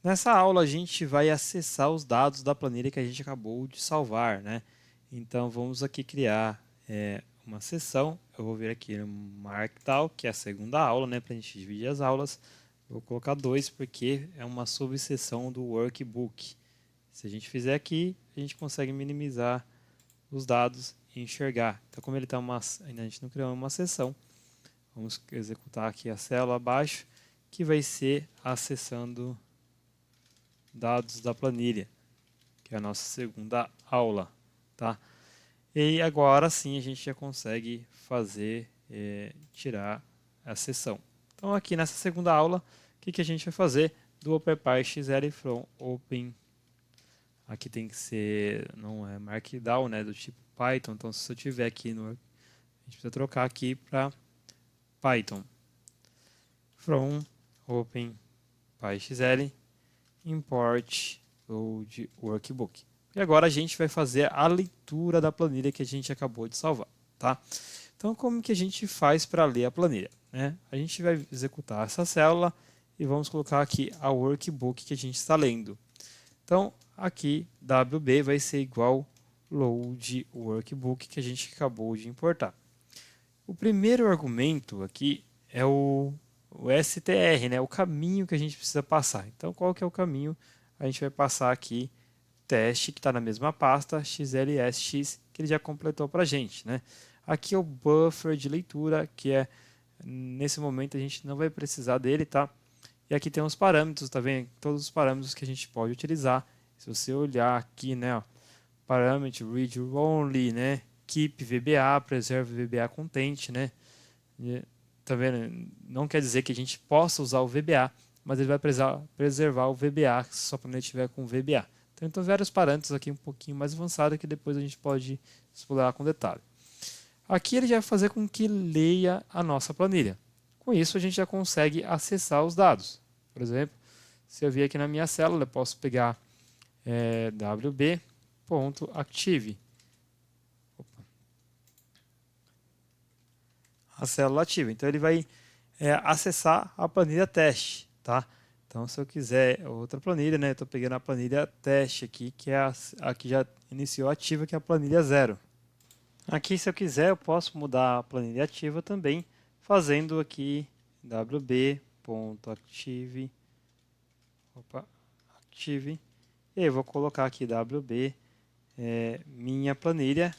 Nessa aula a gente vai acessar os dados da planilha que a gente acabou de salvar, né? Então vamos aqui criar uma sessão. Eu vou vir aqui no Markdown, que é a segunda aula, né? Para a gente dividir as aulas. Vou colocar 2 porque é uma subseção do workbook. Se a gente fizer aqui, a gente consegue minimizar os dados e enxergar. Então, como ele está ainda a gente não criou uma sessão, vamos executar aqui a célula abaixo, que vai ser acessando dados da planilha, que é a nossa segunda aula, tá? E agora sim a gente já consegue fazer, tirar a sessão. Então aqui nessa segunda aula, o que a gente vai fazer? Do OpenPyXL from Open, aqui tem que ser, não é Markdown, né, do tipo Python, então se eu tiver aqui no, a gente precisa trocar aqui para Python. From OpenPyXL import load workbook. E agora a gente vai fazer a leitura da planilha que a gente acabou de salvar, tá? Então, como que a gente faz para ler a planilha, né? A gente vai executar essa célula e vamos colocar aqui a workbook que a gente está lendo. Então, aqui WB vai ser igual load workbook que a gente acabou de importar. O primeiro argumento aqui é o STR, né? O caminho que a gente precisa passar. Então, qual que é o caminho? A gente vai passar aqui teste, que está na mesma pasta, xlsx, que ele já completou para a gente, né? Aqui é o buffer de leitura, que é, nesse momento a gente não vai precisar dele, tá? E aqui tem os parâmetros, tá vendo? Todos os parâmetros que a gente pode utilizar. Se você olhar aqui, né, ó, parâmetro read only, né, keep VBA, preserve VBA content, né? E, tá vendo? Não quer dizer que a gente possa usar o VBA, mas ele vai preservar o VBA só quando ele estiver com VBA. Então, vários parâmetros aqui um pouquinho mais avançados que depois a gente pode explorar com detalhe. Aqui ele já vai fazer com que leia a nossa planilha. Com isso, a gente já consegue acessar os dados. Por exemplo, se eu vir aqui na minha célula, eu posso pegar wb.active. A célula ativa. Então, ele vai acessar a planilha teste, tá? Então, se eu quiser outra planilha, né? Estou pegando a planilha teste aqui, que é a que já iniciou ativa, que é a planilha 0. Aqui, se eu quiser, eu posso mudar a planilha ativa também, fazendo aqui wb.active, active, e eu vou colocar aqui wb minha planilha,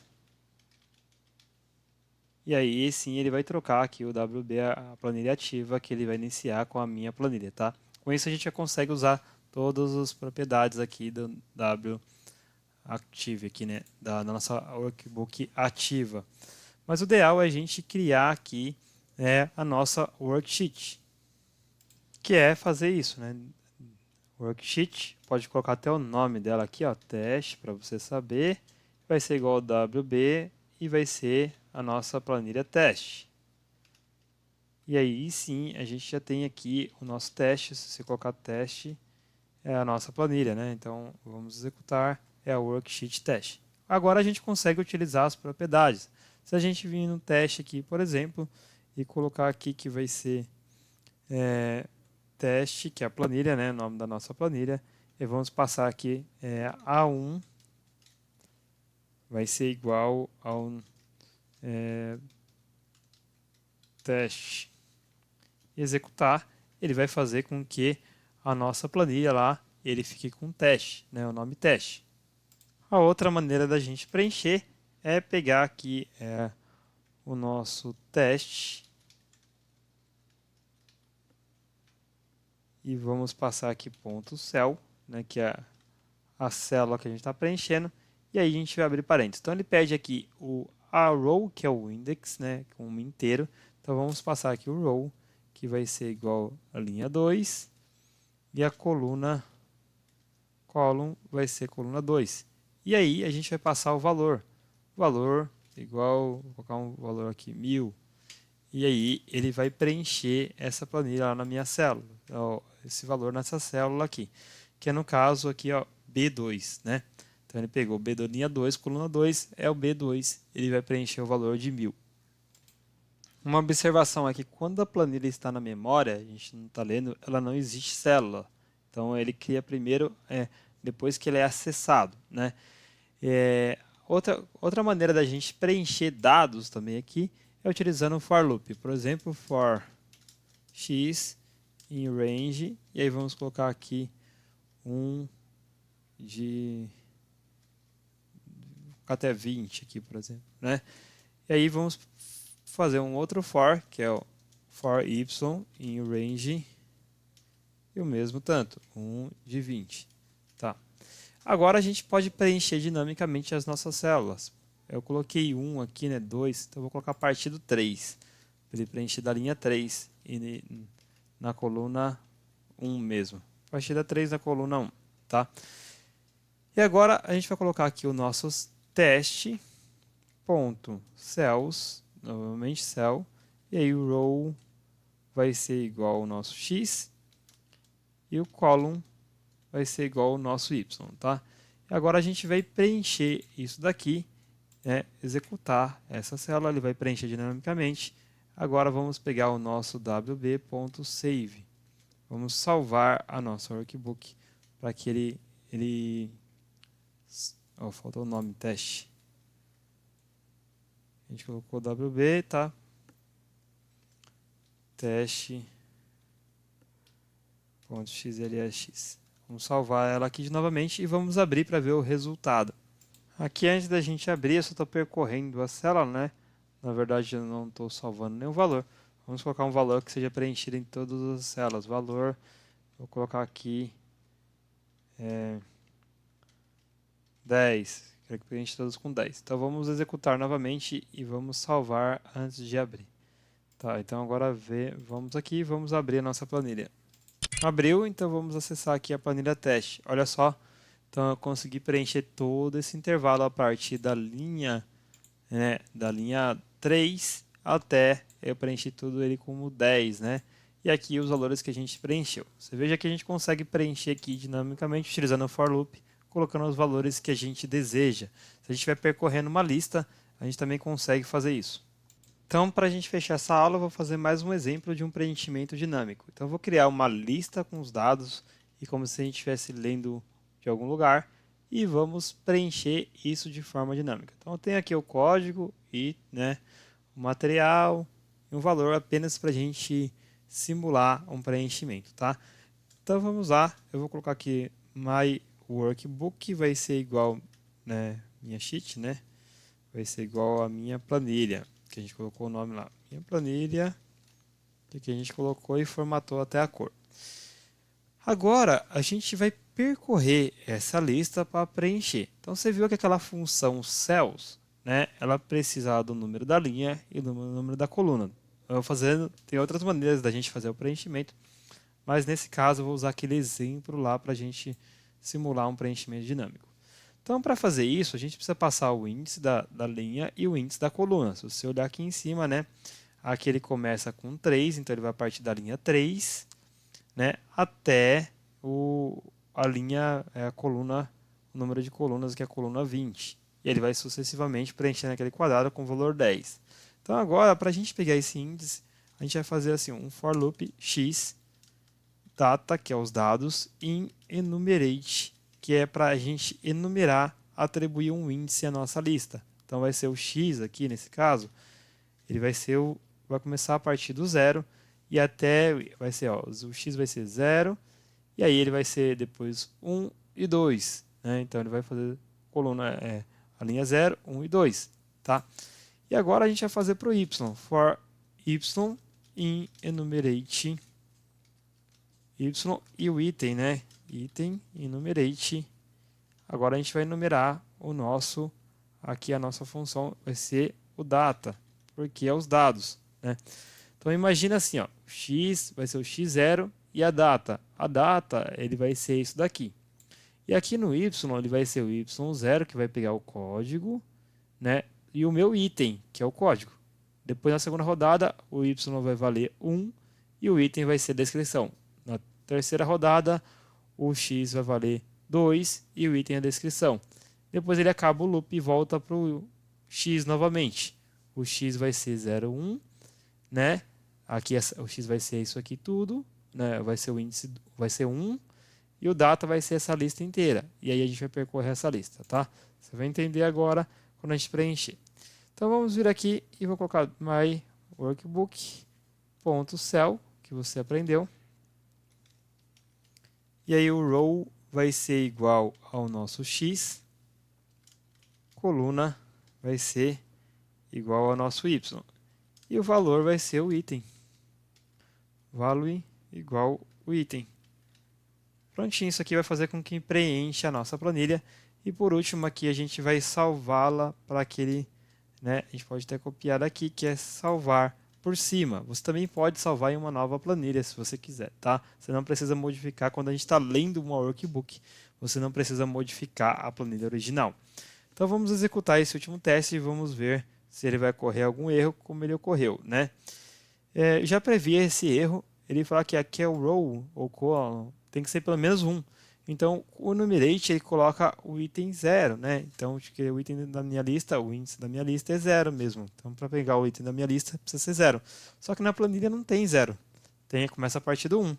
e aí sim ele vai trocar aqui o WB, a planilha ativa, que ele vai iniciar com a minha planilha, tá? Com isso a gente já consegue usar todas as propriedades aqui do Active, aqui, né? da nossa workbook ativa. Mas o ideal é a gente criar aqui a nossa worksheet, que é fazer isso, né? Worksheet, pode colocar até o nome dela aqui, ó, teste, para você saber. Vai ser igual ao WB e vai ser a nossa planilha teste. E aí sim, a gente já tem aqui o nosso teste. Se você colocar teste, é a nossa planilha, né? Então, vamos executar, é a worksheet teste. Agora a gente consegue utilizar as propriedades. Se a gente vir no teste aqui, por exemplo, e colocar aqui que vai ser teste, que é a planilha, né? O nome da nossa planilha, e vamos passar aqui A1 vai ser igual ao teste. Executar, ele vai fazer com que a nossa planilha lá, ele fique com teste, né, o nome teste. A outra maneira da gente preencher é pegar aqui o nosso teste e vamos passar aqui ponto cell, né, que é a célula que a gente está preenchendo, e aí a gente vai abrir parênteses. Então ele pede aqui o row, que é o index, né, com um inteiro. Então vamos passar aqui o row, que vai ser igual a linha 2, e a column vai ser coluna 2. E aí a gente vai passar o valor. Valor igual, vou colocar um valor aqui, 1000. E aí ele vai preencher essa planilha lá na minha célula. Então, esse valor nessa célula aqui. Que é no caso aqui, ó, B2, né? Então ele pegou B do linha 2, coluna 2, é o B2. Ele vai preencher o valor de 1000. Uma observação é que quando a planilha está na memória, a gente não está lendo, ela não existe célula. Então ele cria primeiro, depois que ele é acessado, né? Outra maneira da gente preencher dados também aqui é utilizando o for loop. Por exemplo, for x em range, e aí vamos colocar aqui até 20 aqui, por exemplo, né? E aí vamos fazer um outro for, que é o for y em range, e o mesmo tanto, 1 de 20, tá? Agora a gente pode preencher dinamicamente as nossas células. Eu coloquei 1 aqui, né, 2, então eu vou colocar a partir do 3, para ele preencher da linha 3 e na coluna 1 mesmo. A partir da 3 na coluna 1, tá? E agora a gente vai colocar aqui o nosso teste, ponto, cells, novamente cell, e aí o row vai ser igual ao nosso x, e o column vai ser igual ao nosso y, tá? E agora a gente vai preencher isso daqui, né, executar essa célula, ele vai preencher dinamicamente. Agora vamos pegar o nosso wb.save. Vamos salvar a nossa workbook para que faltou o nome, teste. A gente colocou wb, tá? Teste.xlsx. Vamos salvar ela aqui novamente e vamos abrir para ver o resultado. Aqui, antes da gente abrir, eu só estou percorrendo a célula, né? Na verdade, eu não estou salvando nenhum valor. Vamos colocar um valor que seja preenchido em todas as células. Valor, vou colocar aqui 10. Quero que preencha todos com 10. Então, vamos executar novamente e vamos salvar antes de abrir. Tá, então agora vamos aqui, vamos abrir a nossa planilha. Abriu, então vamos acessar aqui a planilha teste. Olha só, então eu consegui preencher todo esse intervalo a partir da linha 3 até eu preenchi tudo ele como 10, né? E aqui os valores que a gente preencheu. Você veja que a gente consegue preencher aqui dinamicamente utilizando o for loop, colocando os valores que a gente deseja. Se a gente estiver percorrendo uma lista, a gente também consegue fazer isso. Então, para a gente fechar essa aula, eu vou fazer mais um exemplo de um preenchimento dinâmico. Então, eu vou criar uma lista com os dados e como se a gente estivesse lendo de algum lugar e vamos preencher isso de forma dinâmica. Então, eu tenho aqui o código e o material e um valor apenas para a gente simular um preenchimento, tá? Então, vamos lá. Eu vou colocar aqui my workbook vai ser igual, minha sheet, vai ser igual a minha planilha, que a gente colocou o nome lá, minha planilha, que a gente colocou e formatou até a cor. Agora a gente vai percorrer essa lista para preencher. Então você viu que aquela função cells, ela precisa do número da linha e do número da coluna. Tem outras maneiras da gente fazer o preenchimento, mas nesse caso eu vou usar aquele exemplo lá para a gente simular um preenchimento dinâmico. Então, para fazer isso, a gente precisa passar o índice da linha e o índice da coluna. Se você olhar aqui em cima, aqui ele começa com 3, então ele vai partir da linha 3, até a linha, a coluna, o número de colunas, que é a coluna 20. E ele vai sucessivamente preenchendo aquele quadrado com o valor 10. Então, agora, para a gente pegar esse índice, a gente vai fazer assim, um for loop x, data, que é os dados, in enumerate, que é para a gente enumerar, atribuir um índice à nossa lista. Então vai ser o x aqui, nesse caso, ele vai começar a partir do 0 e até, o x vai ser 0, e aí ele vai ser depois 1 e 2. Então ele vai fazer a linha 0, 1 e 2. Tá? E agora a gente vai fazer para o y, for y in enumerate y e o item, item enumerate. Agora a gente vai enumerar aqui a nossa função vai ser o data, porque é os dados, Então imagina assim, o x vai ser o x0 e a data. A data ele vai ser isso daqui. E aqui no y ele vai ser o y0, que vai pegar o código, e o meu item, que é o código. Depois na segunda rodada o y vai valer 1 e o item vai ser a descrição. Na terceira rodada, o x vai valer 2 e o item é a descrição. Depois ele acaba o loop e volta para o x novamente. O x vai ser 0, 1, Aqui o x vai ser isso aqui tudo, vai ser o índice, vai ser 1, e o data vai ser essa lista inteira. E aí a gente vai percorrer essa lista, tá? Você vai entender agora quando a gente preencher. Então vamos vir aqui e vou colocar my workbook.cell, que você aprendeu. E aí o row vai ser igual ao nosso x, coluna vai ser igual ao nosso y. E o valor vai ser o item. Value igual o item. Prontinho, isso aqui vai fazer com que preencha a nossa planilha. E por último aqui a gente vai salvá-la para aquele, né, a gente pode até copiar daqui, que é salvar por cima. Você também pode salvar em uma nova planilha se você quiser, tá? Você não precisa modificar quando a gente está lendo uma workbook, você não precisa modificar a planilha original. Então vamos executar esse último teste e vamos ver se ele vai ocorrer algum erro, como ele ocorreu, né? Já previa esse erro, ele fala que aqui é o row ou column, tem que ser pelo menos 1. Então, o numerate ele coloca o item 0, né? Então, o item da minha lista, o índice da minha lista é 0 mesmo. Então, para pegar o item da minha lista, precisa ser 0. Só que na planilha não tem 0. Começa a partir do 1.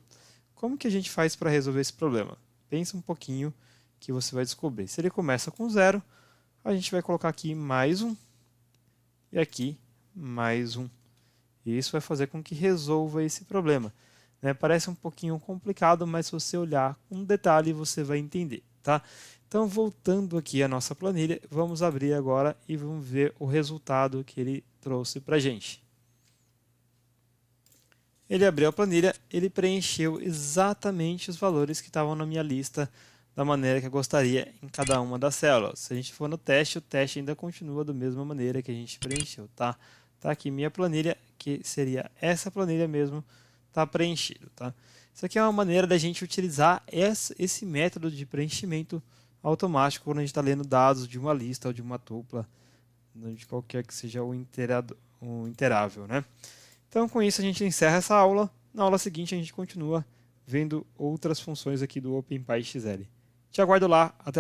Como que a gente faz para resolver esse problema? Pensa um pouquinho que você vai descobrir. Se ele começa com 0, a gente vai colocar aqui mais 1 e aqui mais 1. E isso vai fazer com que resolva esse problema. Parece um pouquinho complicado, mas se você olhar com detalhe, você vai entender, tá? Então, voltando aqui à nossa planilha, vamos abrir agora e vamos ver o resultado que ele trouxe para a gente. Ele abriu a planilha, ele preencheu exatamente os valores que estavam na minha lista da maneira que eu gostaria em cada uma das células. Se a gente for no teste, o teste ainda continua da mesma maneira que a gente preencheu, tá? Tá aqui minha planilha, que seria essa planilha mesmo, está preenchido, tá? Isso aqui é uma maneira da gente utilizar esse método de preenchimento automático quando a gente está lendo dados de uma lista ou de uma tupla, de qualquer que seja o interável, né? Então, com isso, a gente encerra essa aula. Na aula seguinte, a gente continua vendo outras funções aqui do OpenPyXL. Te aguardo lá. Até lá.